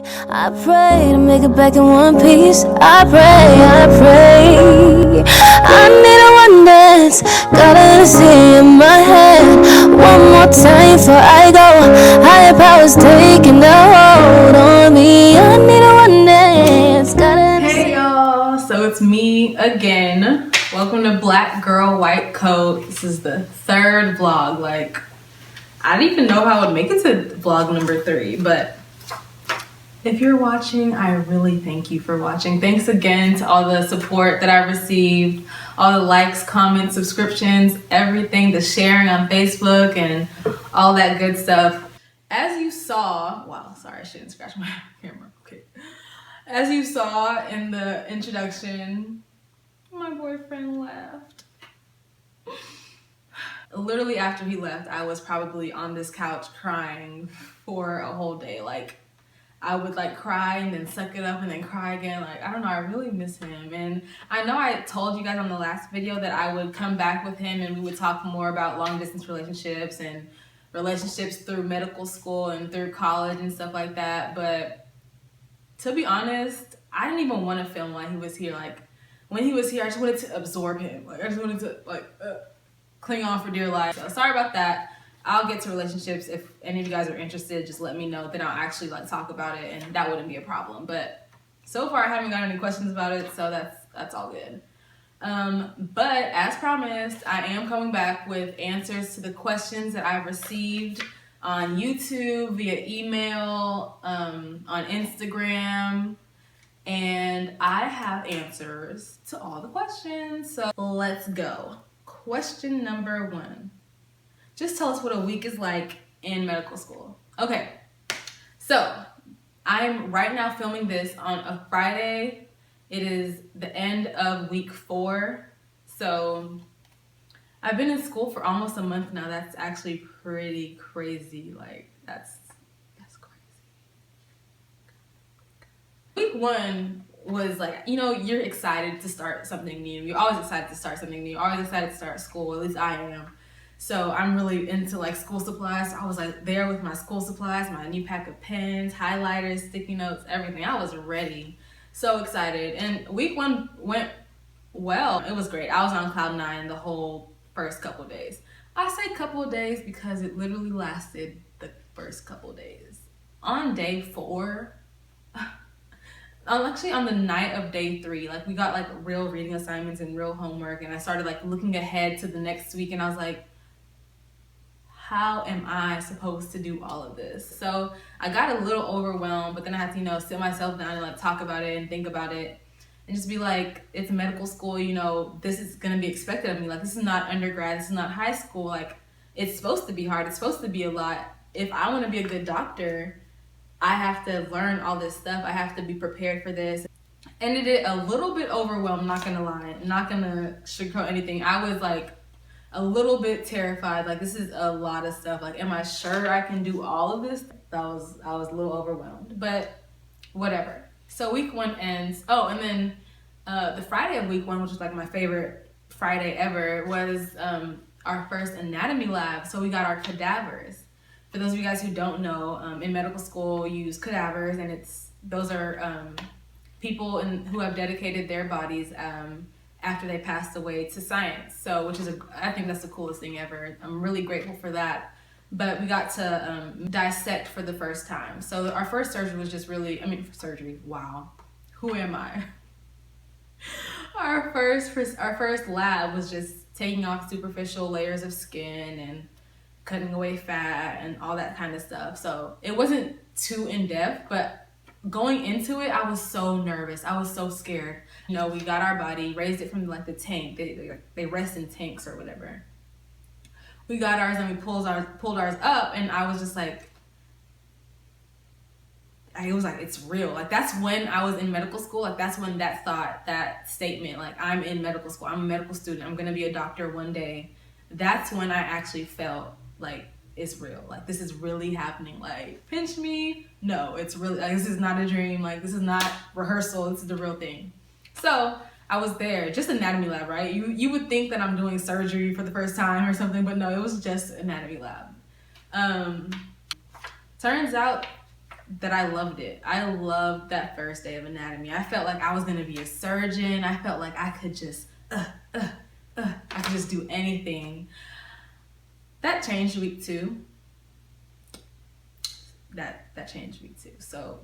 I pray to make it back in one piece. I pray. I need a one dance. Gotta see in my head. One more time before I go. Higher powers taking a hold on me. I need a one dance. Hey y'all, so it's me again. Welcome to Black Girl White Coat. This is the third vlog. Like, I didn't even know how I would make it to vlog number 3, but if you're watching, I really thank you for watching. Thanks again to all the support that I received, all the likes, comments, subscriptions, everything, the sharing on Facebook and all that good stuff. As you saw, wow, sorry, I shouldn't scratch my camera, okay. As you saw in the introduction, my boyfriend left. Literally after he left, I was probably on this couch crying for a whole day. Like, I would like cry and then suck it up and then cry again. Like, I don't know, I really miss him. And I know I told you guys on the last video that I would come back with him and we would talk more about long distance relationships and relationships through medical school and through college and stuff like that. But to be honest, I didn't even want to film while he was here. Like, when he was here, I just wanted to absorb him. Like, I just wanted to cling on for dear life. So sorry about that. I'll get to relationships. If any of you guys are interested, just let me know. Then I'll actually like talk about it, and that wouldn't be a problem. But so far, I haven't got any questions about it, so that's all good. But as promised, I am coming back with answers to the questions that I've received on YouTube, via email, on Instagram, and I have answers to all the questions. So let's go. Question number 1. Just tell us what a week is like in medical school. Okay, so I'm right now filming this on a Friday. It is the end of week 4. So I've been in school for almost a month now. That's actually pretty crazy. Like, that's crazy. Week 1 was like, you know, you're excited to start something new. You're always excited to start something new. You're always excited to start school. At least I am. So I'm really into like school supplies. I was like there with my school supplies, my new pack of pens, highlighters, sticky notes, everything. I was ready. So excited. And week 1 went well. It was great. I was on cloud 9 the whole first couple days. I say couple of days because it literally lasted the first couple days. On day 4, actually on the night of day 3, like we got like real reading assignments and real homework, and I started like looking ahead to the next week, and I was like, how am I supposed to do all of this? So I got a little overwhelmed, but then I had to, you know, sit myself down and like talk about it and think about it and just be like, it's medical school, you know, this is gonna be expected of me. Like, this is not undergrad, this is not high school. Like, it's supposed to be hard, it's supposed to be a lot. If I wanna be a good doctor, I have to learn all this stuff. I have to be prepared for this. Ended it a little bit overwhelmed, not gonna lie, not gonna sugarcoat anything. I was like a little bit terrified. Like, this is a lot of stuff. Like, am I sure I can do all of this? I was a little overwhelmed, but whatever. So week 1 ends. Oh, and then the Friday of week 1, which was like my favorite Friday ever, was our first anatomy lab. So we got our cadavers. For those of you guys who don't know, in medical school, you use cadavers, and those are people who have dedicated their bodies after they passed away to science. So, I think that's the coolest thing ever. I'm really grateful for that. But we got to dissect for the first time. So our first surgery was just really, surgery, wow. Who am I? Our first lab was just taking off superficial layers of skin and cutting away fat and all that kind of stuff. So it wasn't too in-depth, but going into it, I was so nervous. I was so scared. You know, we got our body, raised it from like the tank. They rest in tanks or whatever. We got ours and we pulled ours up, and I was just like, it was like, it's real. Like, that's when I was in medical school. Like, that's when that statement, like, I'm in medical school, I'm a medical student, I'm gonna be a doctor one day. That's when I actually felt like it's real. Like, this is really happening. Like, pinch me. No, it's really, like, this is not a dream. Like, this is not rehearsal. This is the real thing. So I was there, just anatomy lab, right? You would think that I'm doing surgery for the first time or something, but no, it was just anatomy lab. Turns out that I loved it. I loved that first day of anatomy. I felt like I was gonna be a surgeon. I felt like I could just, I could just do anything. That changed week 2. That changed week 2. So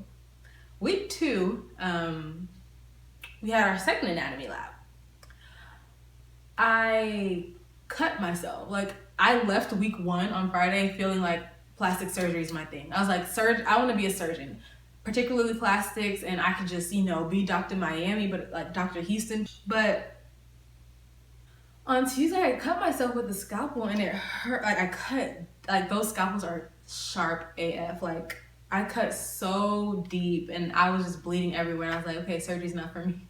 week 2, we had our second anatomy lab. I cut myself. Like, I left week 1 on Friday feeling like plastic surgery is my thing. I was like, I want to be a surgeon, particularly plastics, and I could just, be Dr. Miami, but like Dr. Houston. But on Tuesday, I cut myself with a scalpel and it hurt. Like those scalpels are sharp AF. Like, I cut so deep and I was just bleeding everywhere. And I was like, okay, surgery's not for me.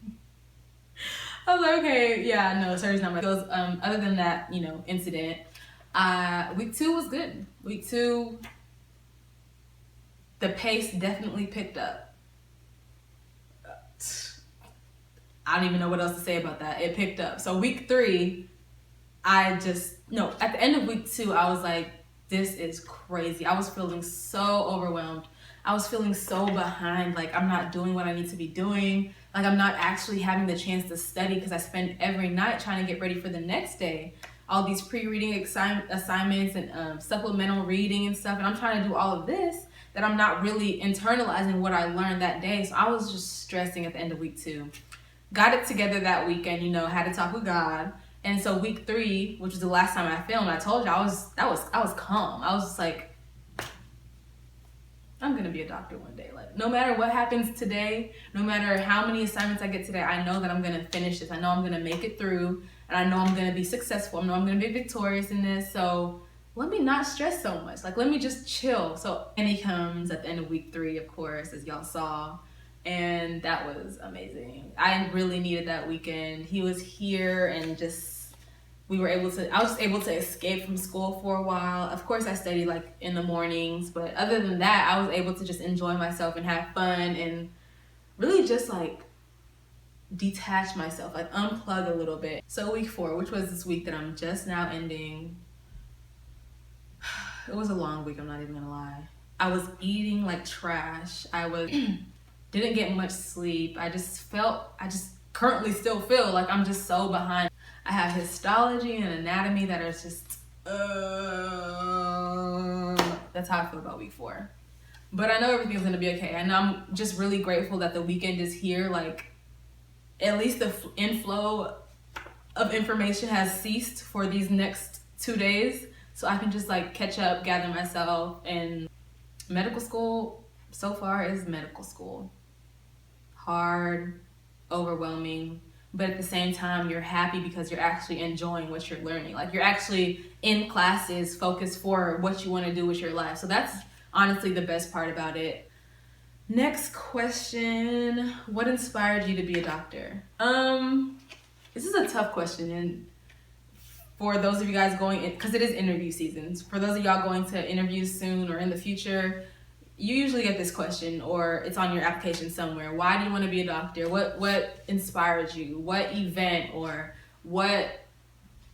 I was like, okay, yeah, no, surgery's not my goes. Other than that, incident, week 2 was good. Week 2, the pace definitely picked up. I don't even know what else to say about that. It picked up. So week 3, at the end of week 2, I was like, this is crazy. I was feeling so overwhelmed. I was feeling so behind. Like, I'm not doing what I need to be doing. Like, I'm not actually having the chance to study because I spend every night trying to get ready for the next day. All these pre-reading assignments and supplemental reading and stuff. And I'm trying to do all of this that I'm not really internalizing what I learned that day. So I was just stressing at the end of week 2. Got it together that weekend, had to talk with God. And so week 3, which was the last time I filmed, I told you I was calm. I was just like, I'm gonna be a doctor one day. Like, no matter what happens today, no matter how many assignments I get today, I know that I'm gonna finish this. I know I'm gonna make it through, and I know I'm gonna be successful. I know I'm gonna be victorious in this. So let me not stress so much. Like, let me just chill. So, and he comes at the end of week 3, of course, as y'all saw. And that was amazing. I really needed that weekend. He was here and I was just able to escape from school for a while. Of course, I studied like in the mornings, but other than that, I was able to just enjoy myself and have fun and really just like detach myself, like unplug a little bit. So week 4, which was this week that I'm just now ending, it was a long week, I'm not even gonna lie. I was eating like trash. Didn't get much sleep. I just currently still feel like I'm just so behind. I have histology and anatomy that are just, that's how I feel about week 4. But I know everything's gonna be okay. And I'm just really grateful that the weekend is here. Like, at least the inflow of information has ceased for these next 2 days. So I can just like catch up, gather myself. And medical school so far is medical school. Hard, overwhelming, but at the same time, you're happy because you're actually enjoying what you're learning. Like, you're actually in classes focused for what you want to do with your life. So that's honestly the best part about it. Next question, what inspired you to be a doctor? This is a tough question, and for those of you guys going in, because it is interview seasons, for those of y'all going to interviews soon or in the future, you usually get this question, or it's on your application somewhere. Why do you want to be a doctor? What inspired you? What event, or what,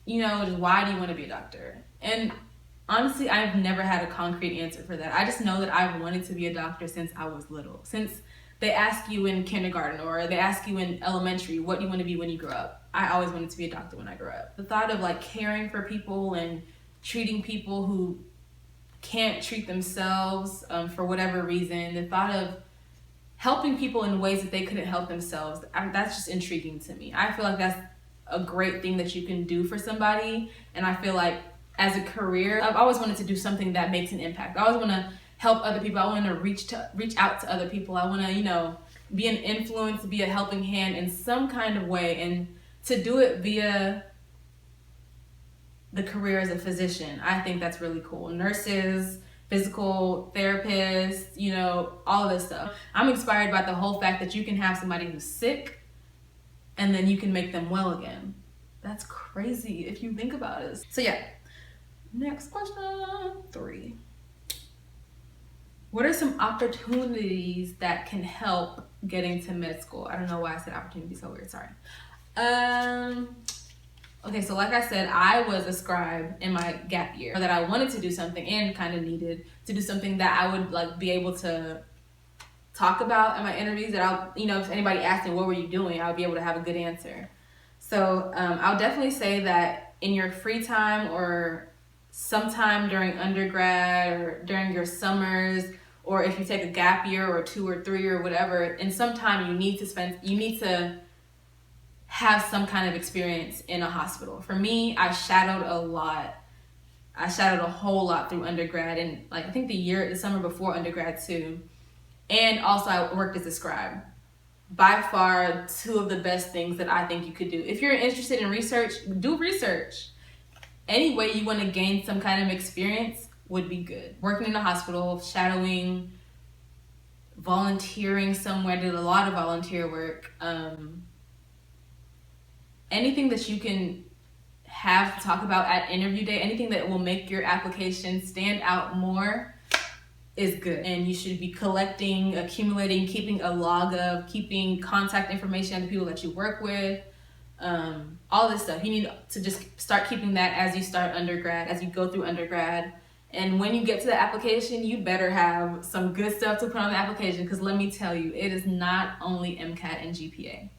just why do you want to be a doctor? And honestly, I've never had a concrete answer for that. I just know that I've wanted to be a doctor since I was little. Since they ask you in kindergarten or they ask you in elementary, what do you want to be when you grow up? I always wanted to be a doctor when I grew up. The thought of like caring for people and treating people who can't treat themselves for whatever reason, the thought of helping people in ways that they couldn't help themselves, that's just intriguing to me. I feel like that's a great thing that you can do for somebody. And I feel like as a career, I've always wanted to do something that makes an impact. I always want to help other people. I want to reach out to other people. I want to, be an influence, be a helping hand in some kind of way. And to do it via the career as a physician, I think that's really cool. Nurses, physical therapists, all of this stuff. I'm inspired by the whole fact that you can have somebody who's sick and then you can make them well again. That's crazy if you think about it. So yeah, next question, 3. What are some opportunities that can help getting to med school? I don't know why I said opportunity so weird, sorry. Okay, so like I said, I was a scribe in my gap year, that I wanted to do something and kind of needed to do something that I would like be able to talk about in my interviews that I'll, if anybody asks me, what were you doing? I'll be able to have a good answer. So I'll definitely say that in your free time or sometime during undergrad or during your summers, or if you take a gap year or 2 or 3 or whatever, in some time you need to have some kind of experience in a hospital. For me, I shadowed a lot. I shadowed a whole lot through undergrad, and I think the summer before undergrad too. And also I worked as a scribe. By far, 2 of the best things that I think you could do. If you're interested in research, do research. Any way you want to gain some kind of experience would be good. Working in a hospital, shadowing, volunteering somewhere, did a lot of volunteer work. Anything that you can have to talk about at interview day, anything that will make your application stand out more is good. And you should be collecting, accumulating, keeping a log of, keeping contact information of the people that you work with, all this stuff. You need to just start keeping that as you start undergrad, as you go through undergrad. And when you get to the application, you better have some good stuff to put on the application, because let me tell you, it is not only MCAT and GPA.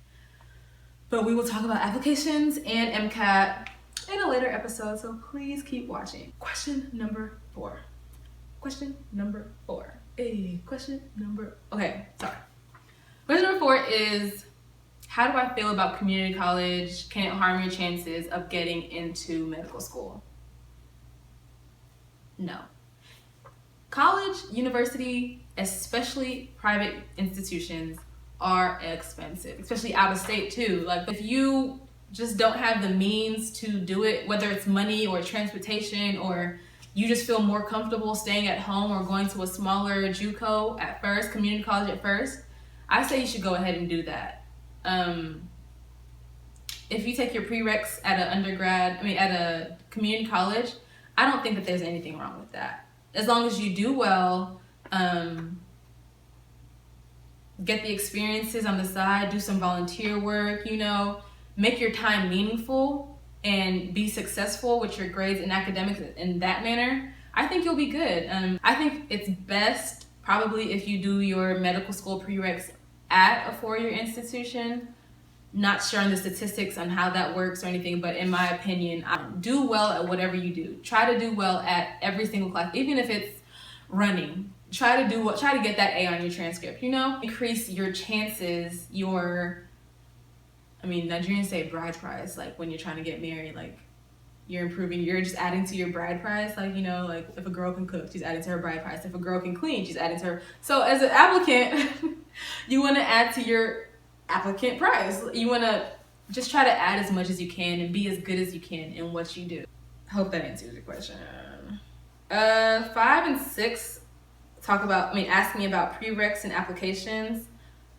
But we will talk about applications and MCAT in a later episode, so please keep watching. Question number 4. Question number 4. Okay, sorry. Question number 4 is, how do I feel about community college? Can it harm your chances of getting into medical school? No. College, university, especially private institutions, are expensive, especially out of state too. If you just don't have the means to do it, whether it's money or transportation, or you just feel more comfortable staying at home or going to a smaller JUCO at first, community college at first, I say you should go ahead and do that. If you take your prereqs at a community college, I don't think that there's anything wrong with that. As long as you do well, get the experiences on the side, do some volunteer work, make your time meaningful, and be successful with your grades and academics in that manner, I think you'll be good. I think it's best probably if you do your medical school prereqs at a 4-year institution. Not sure on the statistics on how that works or anything, but in my opinion, do well at whatever you do. Try to do well at every single class, even if it's running. Try to get that A on your transcript, Increase your chances, Nigerians say bride price, when you're trying to get married, you're just adding to your bride price, if a girl can cook, she's adding to her bride price. If a girl can clean, she's adding to her. So as an applicant, you want to add to your applicant price. You want to just try to add as much as you can and be as good as you can in what you do. I hope that answers your question. 5 and 6 ask me about prereqs and applications.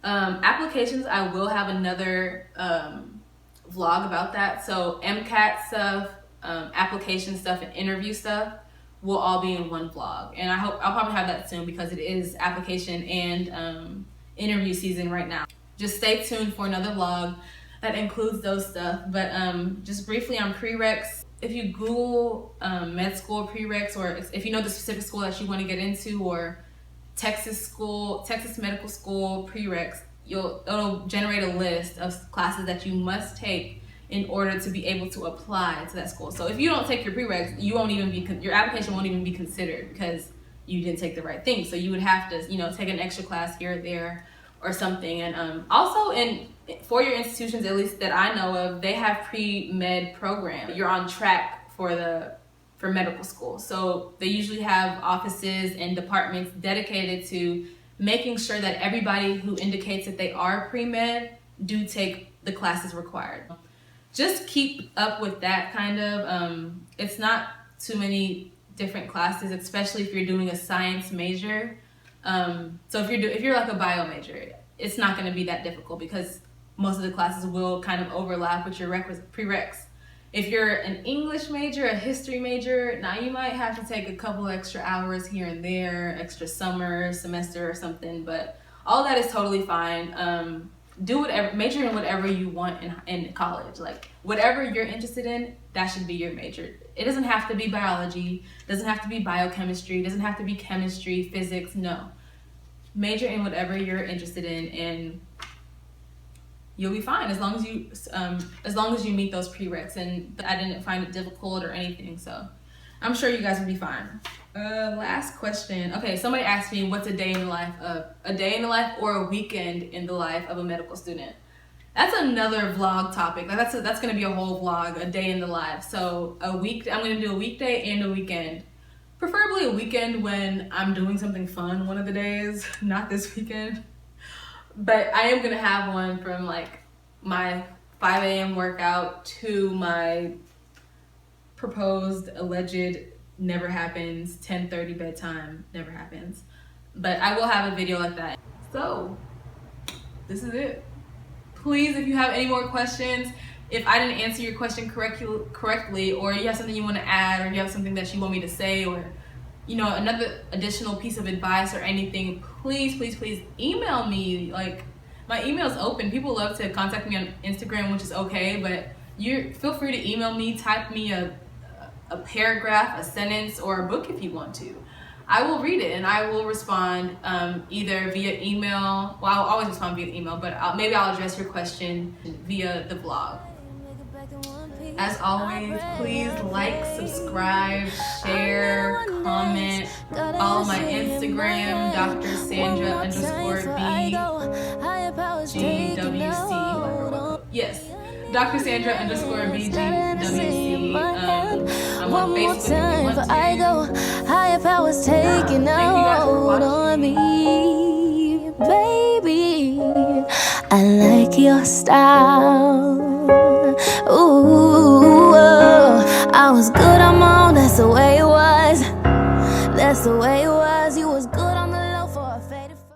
Applications, I will have another vlog about that. So MCAT stuff, application stuff, and interview stuff will all be in one vlog. And I'll probably have that soon, because it is application and interview season right now. Just stay tuned for another vlog that includes those stuff. But just briefly on prereqs, if you Google med school prereqs, or if you know the specific school that you want to get into, or Texas medical school prereqs, it'll generate a list of classes that you must take in order to be able to apply to that school. So if you don't take your prereqs, your application won't even be considered, because you didn't take the right thing. So you would have to, take an extra class here or there or something. And also in 4-year institutions, at least that I know of, they have pre-med programs. You're on track for medical school. So they usually have offices and departments dedicated to making sure that everybody who indicates that they are pre-med do take the classes required. Just keep up with that kind of. It's not too many different classes, especially if you're doing a science major. So if you're like a bio major, it's not going to be that difficult, because most of the classes will kind of overlap with your prereqs. If you're an English major, a history major, now you might have to take a couple extra hours here and there, extra semester or something, but all that is totally fine. Major in whatever you want in college. Whatever you're interested in, that should be your major. It doesn't have to be biology, doesn't have to be biochemistry, doesn't have to be chemistry, physics, no. major in whatever you're interested in, and you'll be fine as long as you meet those prereqs. And I didn't find it difficult or anything, so I'm sure you guys will be fine. Last question. Okay, somebody asked me what's a day in the life or a weekend in the life of a medical student. That's another vlog topic. Like that's gonna be a whole vlog, a day in the life. So I'm gonna do a weekday and a weekend. Preferably a weekend when I'm doing something fun one of the days, not this weekend. But I am gonna have one from like my 5 a.m. workout to my proposed, alleged, never happens, 10:30 bedtime, never happens. But I will have a video like that. So this is it. Please, if you have any more questions, if I didn't answer your question correctly, or you have something you want to add, or you have something that you want me to say, or another additional piece of advice or anything, please email me. Like, my email's open. People love to contact me on Instagram, which is okay, but you feel free to email me, type me a paragraph, a sentence, or a book if you want to. I will read it and I will respond either via email. Well, I'll always respond via email, but maybe I'll address your question via the vlog. As always, please like, subscribe, share, comment, follow my Instagram, Dr. Sandra _BGWC. Yes, Dr. Sandra _BGWC. I'm on Facebook if you want to. I go, higher powers taking a hold on me, baby. I like your style. Ooh, I was good, I'm on. That's the way it was. That's the way